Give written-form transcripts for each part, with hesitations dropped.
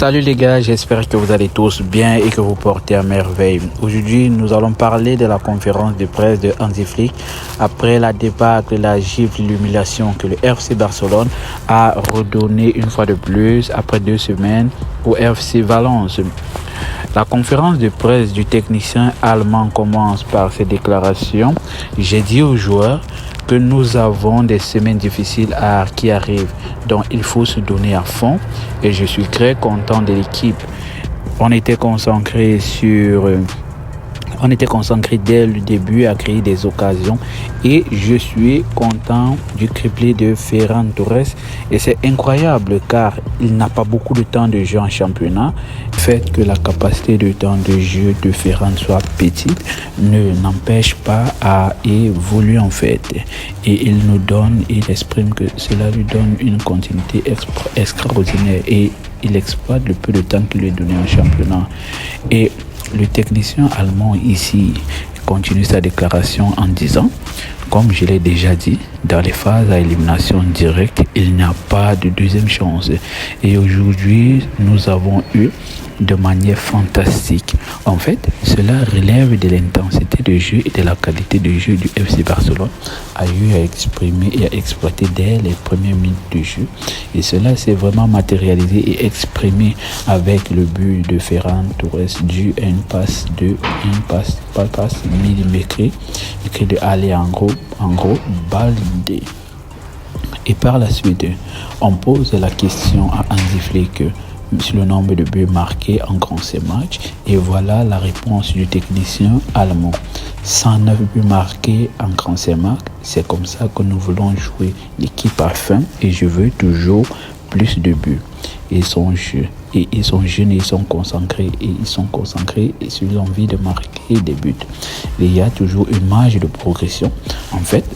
Salut les gars, j'espère que vous allez tous bien et que vous portez à merveille. Aujourd'hui, nous allons parler de la conférence de presse de Hansi Flick après la débâcle, la gifle, l'humiliation que le FC Barcelone a redonné une fois de plus après 2 semaines au FC Valence. La conférence de presse du technicien allemand commence par ces déclarations. J'ai dit aux joueurs que nous avons des semaines difficiles qui arrivent, donc il faut se donner à fond et je suis très content de l'équipe. On était concentré dès le début à créer des occasions et je suis content du triplé de Ferran Torres et c'est incroyable car il n'a pas beaucoup de temps de jeu en championnat. Le fait que la capacité de temps de jeu de Ferran soit petite ne n'empêche pas à évoluer en fait et il exprime que cela lui donne une continuité extraordinaire et il exploite le peu de temps qu'il lui est donné en championnat. Et le technicien allemand ici continue sa déclaration en disant, comme je l'ai déjà dit, dans les phases à élimination directe, il n'y a pas de deuxième chance. Et aujourd'hui, nous avons eu de manière fantastique. En fait, cela relève de l'intensité de jeu et de la qualité de jeu du FC Barcelone a eu à exprimer et à exploiter dès les premières minutes de jeu. Et cela s'est vraiment matérialisé et exprimé avec le but de Ferran Torres dû à une passe millimétrée et de aller en gros baldé. Et par la suite, on pose la question à Hansi Flick sur le nombre de buts marqués en grand ces matchs. Et voilà la réponse du technicien allemand. 109 buts marqués en grand ces matchs. C'est comme ça que nous voulons jouer. L'équipe a faim et je veux toujours plus de buts. Ils sont jeunes et ils sont concentrés et sur l'envie de marquer des buts. Il y a toujours une marge de progression. En fait,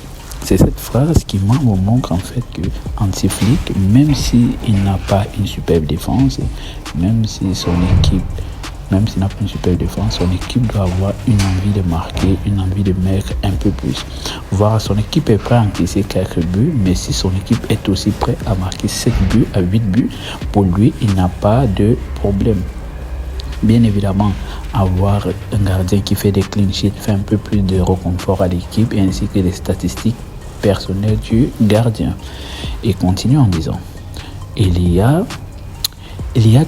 c'est cette phrase qui me montre en fait que Hansi Flick, même s'il n'a pas une superbe défense, même s'il n'a pas une superbe défense, son équipe doit avoir une envie de marquer, une envie de mettre un peu plus. Voir son équipe est prête à encaisser quelques buts, mais si son équipe est aussi prête à marquer 7 buts à 8 buts, pour lui, il n'a pas de problème. Bien évidemment, avoir un gardien qui fait des clean sheets fait un peu plus de réconfort à l'équipe ainsi que les statistiques personnelles du gardien. Et continue en disant, il y a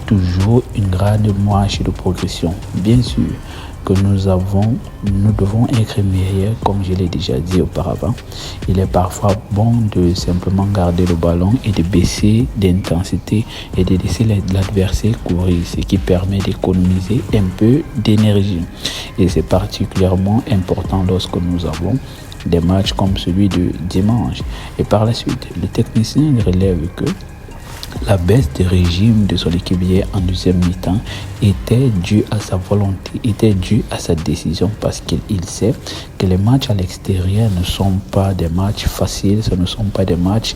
toujours une grande marche de progression. Bien sûr que nous devons être meilleurs, comme je l'ai déjà dit auparavant. Il est parfois bon de simplement garder le ballon et de baisser d'intensité et de laisser l'adversaire courir, ce qui permet d'économiser un peu d'énergie. Et c'est particulièrement important lorsque nous avons des matchs comme celui de dimanche. Et par la suite, le technicien relève que la baisse de régime de son équipe hier en deuxième mi-temps était due à sa volonté, était due à sa décision parce qu'il sait que les matchs à l'extérieur ne sont pas des matchs faciles, ce ne sont pas des matchs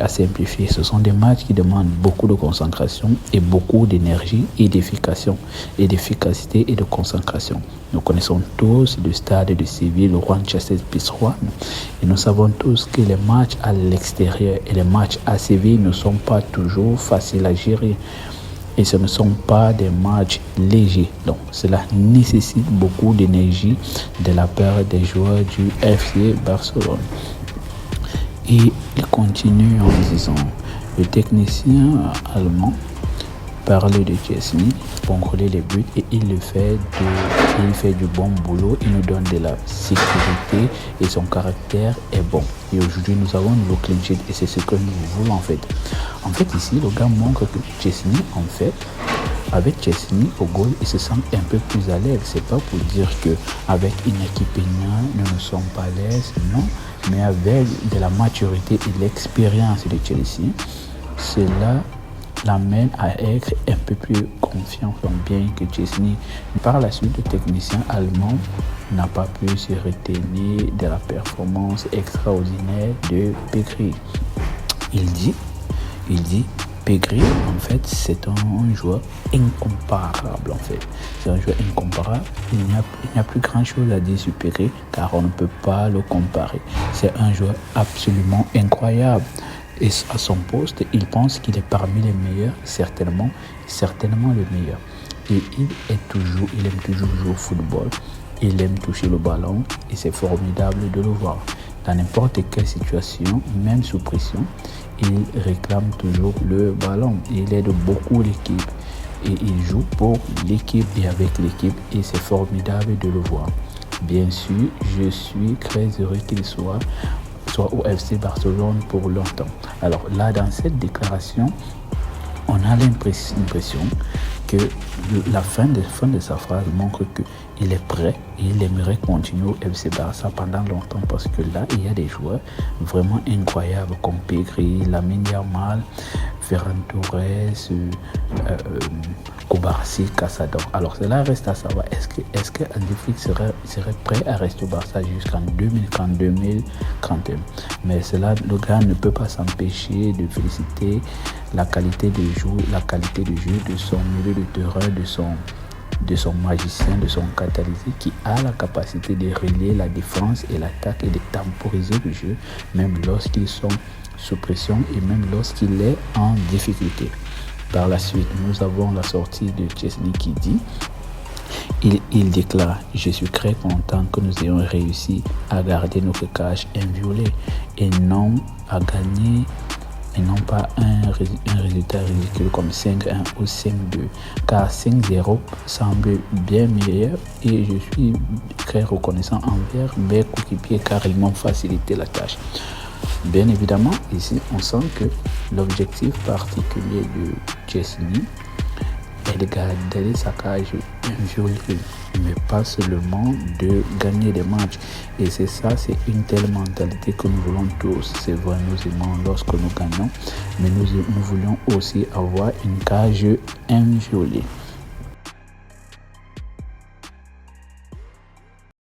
à simplifier. Ce sont des matchs qui demandent beaucoup de concentration et beaucoup d'énergie et d'efficacité et de concentration. Nous connaissons tous le stade de Séville, le Juan Pizjuán, et nous savons tous que les matchs à l'extérieur et les matchs à Séville ne sont pas toujours faciles à gérer. Et ce ne sont pas des matchs légers. Donc, cela nécessite beaucoup d'énergie de la part des joueurs du FC Barcelone. Et il continue en disant, le technicien allemand parle de Chesney, contrôler les buts et il fait du bon boulot, il nous donne de la sécurité et son caractère est bon. Et aujourd'hui nous avons un nouveau clean sheet et c'est ce que nous voulons en fait. En fait ici le gars montre que Chesney en fait, avec Chesney au goal, il se sent un peu plus à l'aise. C'est pas pour dire que avec une équipe nous ne sommes pas à l'aise, non. Mais avec de la maturité et l'expérience de Chelsea, cela l'amène à être un peu plus confiant, bien que Chesney. Par la suite, le technicien allemand n'a pas pu se retenir de la performance extraordinaire de Pedri. Il dit, Pedri, en fait, c'est un joueur incomparable, en fait. C'est un joueur incomparable. Il n'y a plus grand-chose à dire sur Pedri, car on ne peut pas le comparer. C'est un joueur absolument incroyable. Et à son poste, il pense qu'il est parmi les meilleurs, certainement le meilleur. Et il aime toujours jouer au football. Il aime toucher le ballon et c'est formidable de le voir. Dans n'importe quelle situation, même sous pression, il réclame toujours le ballon. Il aide beaucoup l'équipe et il joue pour l'équipe et avec l'équipe et c'est formidable de le voir. Bien sûr, je suis très heureux qu'il soit au FC Barcelone pour longtemps. Alors là, dans cette déclaration, on a l'impression que la fin de sa phrase montre qu'il est prêt et il aimerait continuer au FC Barça pendant longtemps parce que là, il y a des joueurs vraiment incroyables comme Pedri, Lamine Yamal, Ferran Torres, Koubarsi, Casador. Alors cela reste à savoir, est-ce que Hansi Flick serait prêt à rester au Barça jusqu'en 2031? Mais cela, le gars ne peut pas s'empêcher de féliciter la qualité de jeu de son milieu de terrain, de son magicien, de son catalyseur qui a la capacité de relier la défense et l'attaque et de temporiser le jeu, même lorsqu'ils sont sous pression et même lorsqu'il est en difficulté. Par la suite, nous avons la sortie de Chesney qui dit, il déclare: je suis très content que nous ayons réussi à garder notre cage inviolée et non à gagner et non pas un résultat ridicule comme 5-1 ou 5-2, car 5-0 semble bien meilleur et je suis très reconnaissant envers mes coéquipiers car ils m'ont facilité la tâche. Bien évidemment, ici, on sent que l'objectif particulier de Chesney est de garder sa cage inviolée, mais pas seulement de gagner des matchs. Et c'est une telle mentalité que nous voulons tous. C'est vrai, nous aimons lorsque nous gagnons, mais nous voulons aussi avoir une cage inviolée.